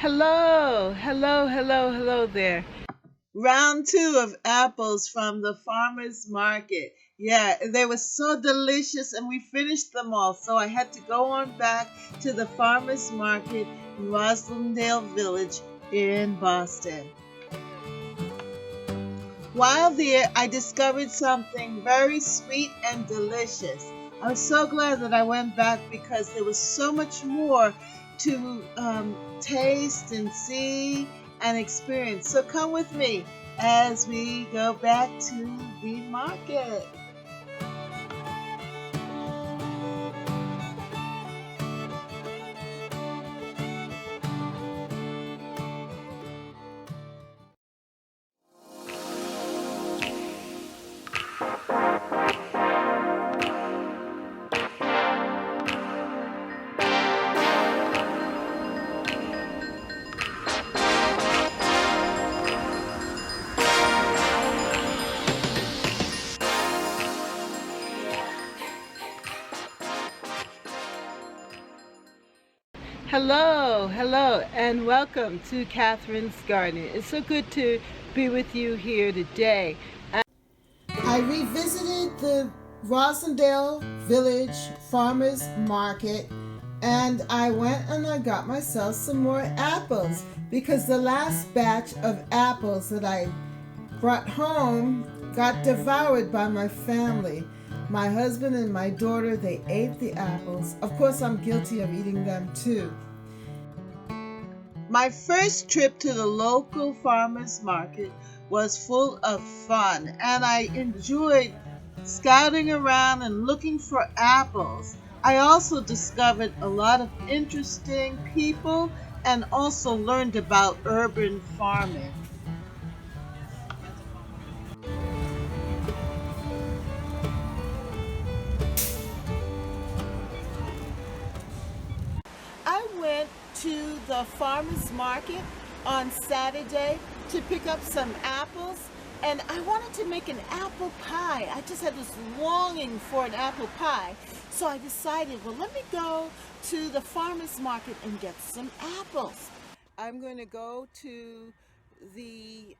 Hello, hello, hello, hello there. Round two of apples from the farmers market. Yeah, they were so delicious and we finished them all. So I had to go on back to the farmers market in Roslindale Village in Boston. While there, I discovered something very sweet and delicious. I was so glad that I went back because there was so much more to taste and see and experience. So come with me as we go back to the market. Hello, hello, and welcome to Catherine's Garden. It's so good to be with you here today. I revisited the Roslindale Village Farmers Market and I went and I got myself some more apples because the last batch of apples that I brought home got devoured by my family. My husband and my daughter, they ate the apples. Of course, I'm guilty of eating them too. My first trip to the local farmers market was full of fun, and I enjoyed scouting around and looking for apples. I also discovered a lot of interesting people and also learned about urban farming. I went to the farmers market on Saturday to pick up some apples, and I wanted to make an apple pie. I just had this longing for an apple pie. So I decided, well, let me go to the farmers market and get some apples. I'm going to go to the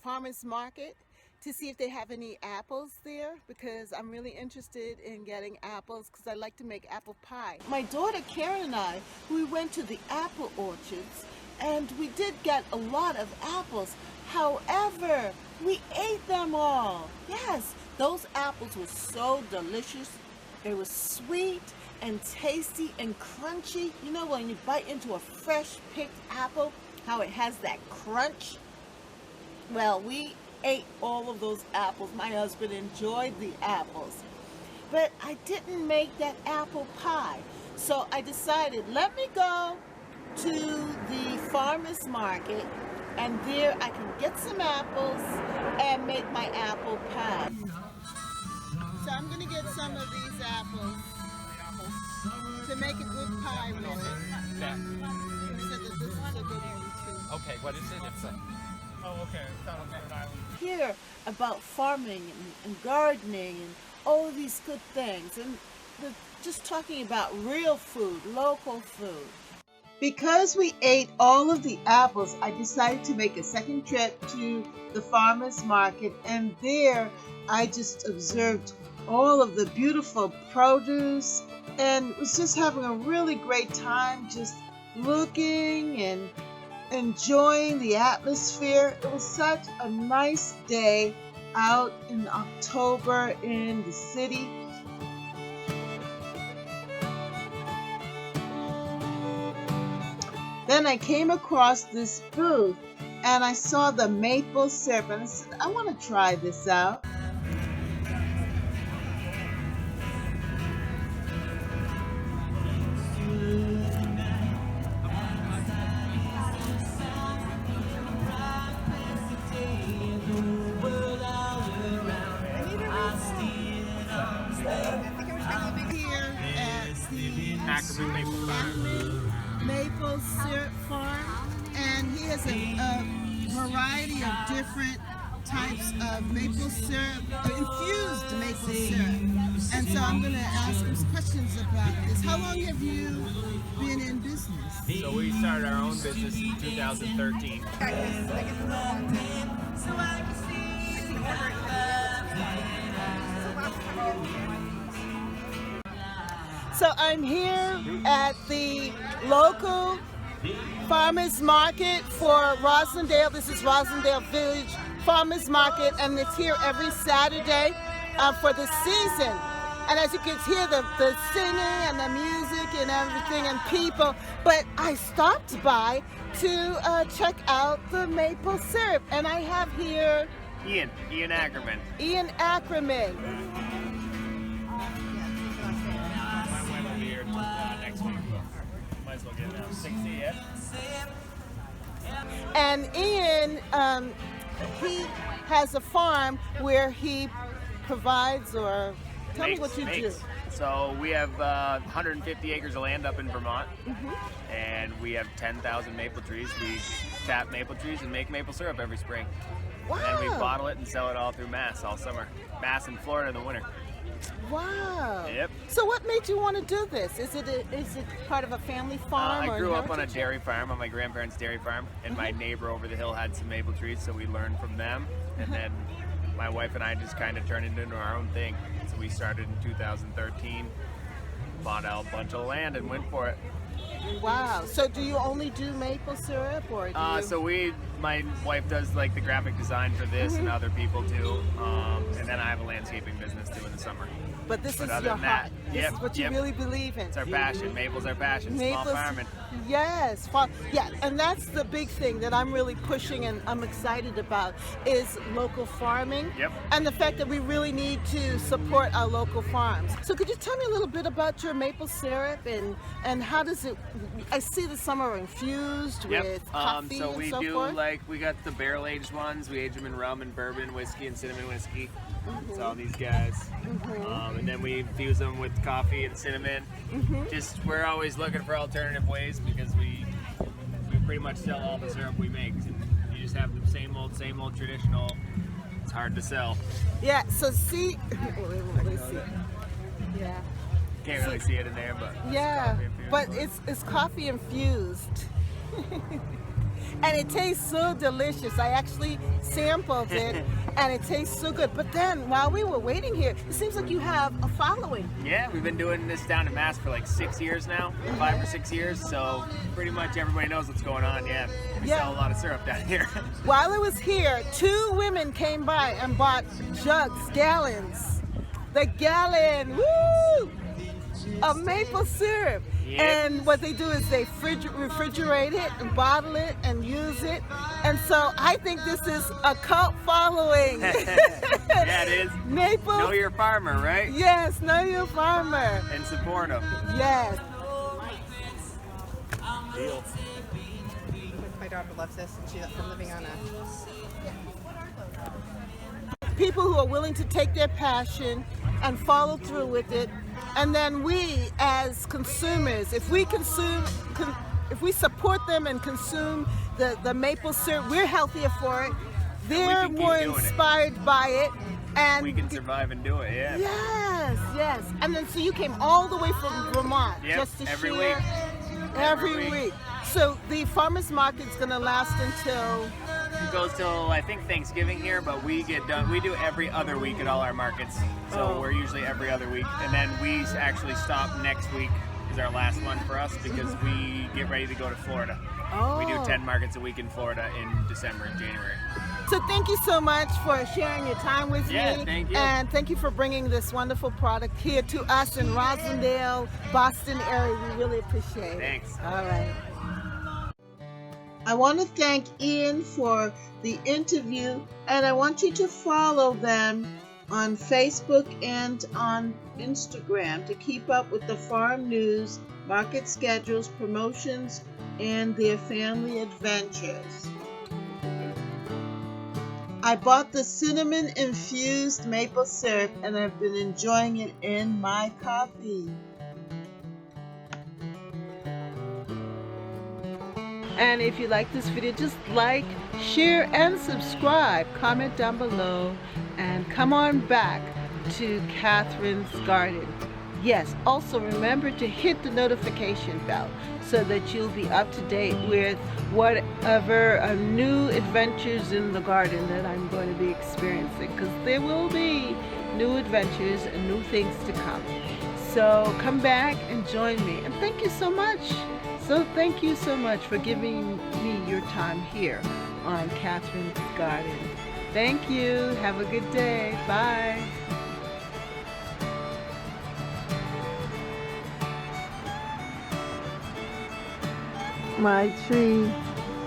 farmers market to see if they have any apples there because I'm really interested in getting apples because I like to make apple pie. My daughter Karen and I, we went to the apple orchards and we did get a lot of apples. However, we ate them all. Yes, those apples were so delicious. They were sweet and tasty and crunchy. You know when you bite into a fresh picked apple, how it has that crunch? Well, we ate all of those apples. My husband enjoyed the apples. But I didn't make that apple pie. So I decided, let me go to the farmer's market and there I can get some apples and make my apple pie. So I'm going to get some of these apples to make a good pie with it. Okay. He said that this is a good one too. Okay, what is it? It's a... Oh, okay. It's not on Rhode Island. Hear about farming and gardening and all of these good things, and just talking about real food, local food. Because we ate all of the apples, I decided to make a second trip to the farmers market, and there I just observed all of the beautiful produce and was just having a really great time just looking and enjoying the atmosphere. It was such a nice day out in October in the city. Then I came across this booth and I saw the maple syrup and I said, I want to try this out. Ackermann Maple Farm. Maple syrup farm, and he has a variety of different types of maple syrup, infused maple syrup. And so I'm going to ask him some questions about this. How long have you been in business? So we started our own business in 2013. So I'm here at the local farmers market for Roslindale. This is Roslindale Village Farmers Market, and it's here every Saturday for the season. And as you can hear the singing and the music and everything and people, but I stopped by to check out the maple syrup, and I have here Ian Ackerman. Ian Ackerman. Next week. Might as well get down 60, yeah? And Ian, he has a farm where he provides, or tell me what you do. So we have 150 acres of land up in Vermont, and we have 10,000 maple trees. We tap maple trees and make maple syrup every spring. Wow. And then we bottle it and sell it all through Mass all summer. Mass and Florida in the winter. Wow. Yep. So what made you want to do this? Is it part of a family farm? I grew up on a dairy farm, on my grandparents' dairy farm, and my neighbor over the hill had some maple trees, so we learned from them. And then my wife and I just kind of turned it into our own thing. So we started in 2013, bought a bunch of land and went for it. Wow. So do you only do maple syrup, or do you... So my wife does like the graphic design for this and other people too. And then I have a landscaping business too in the summer. But this is other your than that, heart. This is what you really believe in. It's our passion. Maple's our passion. Small farming. Yes. Yeah, and that's the big thing that I'm really pushing and I'm excited about is local farming. Yep. And the fact that we really need to support our local farms. So could you tell me a little bit about your maple syrup and how does it, I see that some are infused with coffee so and we so do forth. we got the barrel aged ones. We age them in rum and bourbon, whiskey and cinnamon whiskey. It's all these guys. And then we infuse them with coffee and cinnamon. Just we're always looking for alternative ways because we pretty much sell all the syrup we make. You just have the same old traditional. It's hard to sell. Yeah, so see, let me see. Yeah. Can't really see it in there, but Yeah, it's but it's coffee infused. And it tastes so delicious. I actually sampled it and it tastes so good. But then while we were waiting here, it seems like you have a following. Yeah, we've been doing this down in Mass for like 6 years now, 5 or 6 years. So pretty much everybody knows what's going on. Yeah, we sell a lot of syrup down here. While I was here, 2 women came by and bought jugs, gallons. The gallon, woo! Of maple syrup. Yep. And what they do is they refrigerate it and bottle it and use it. And so I think this is a cult following. Yeah, it is. Maple. Know your farmer, right? Yes, know your farmer. And support them. Yes. Deal. My daughter loves this, and she's living on a... People who are willing to take their passion and follow through with it. And then we, as consumers, if we support them and consume the maple syrup, we're healthier for it. They're more inspired by it. And we can survive and do it, yeah. Yes, yes. And then so you came all the way from Vermont just to every share week. every week. So the farmers market's gonna last until It goes till I think Thanksgiving here, but we get done. We do every other week at all our markets, so we're usually every other week, and then we actually stop next week is our last one for us because we get ready to go to Florida. We do 10 markets a week in Florida in December and January. So thank you so much for sharing your time with me. Thank you. And thank you for bringing this wonderful product here to us in Roslindale, Boston area. We really appreciate it. Thanks. All right. I want to thank Ian for the interview, and I want you to follow them on Facebook and on Instagram to keep up with the farm news, market schedules, promotions, and their family adventures. I bought the cinnamon infused maple syrup and I've been enjoying it in my coffee. And if you like this video, just like, share, and subscribe. Comment down below. And come on back to Catherine's Garden. Yes, also remember to hit the notification bell so that you'll be up to date with whatever new adventures in the garden that I'm going to be experiencing, because there will be new adventures and new things to come. So come back and join me. And thank you so much. Thank you so much for giving me your time here on Catherine's Garden. Thank you. Have a good day. Bye. My tree,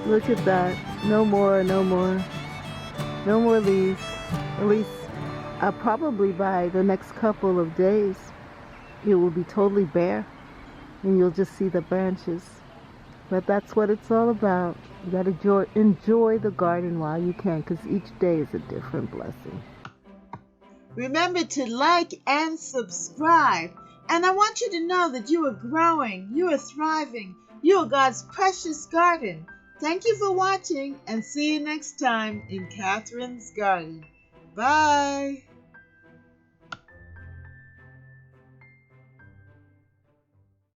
look at that. No more leaves. At least probably by the next couple of days it will be totally bare and you'll just see the branches. But that's what it's all about. You gotta enjoy the garden while you can, because each day is a different blessing. Remember to like and subscribe. And I want you to know that you are growing, you are thriving, you are God's precious garden. Thank you for watching, and see you next time in Catherine's Garden. Bye.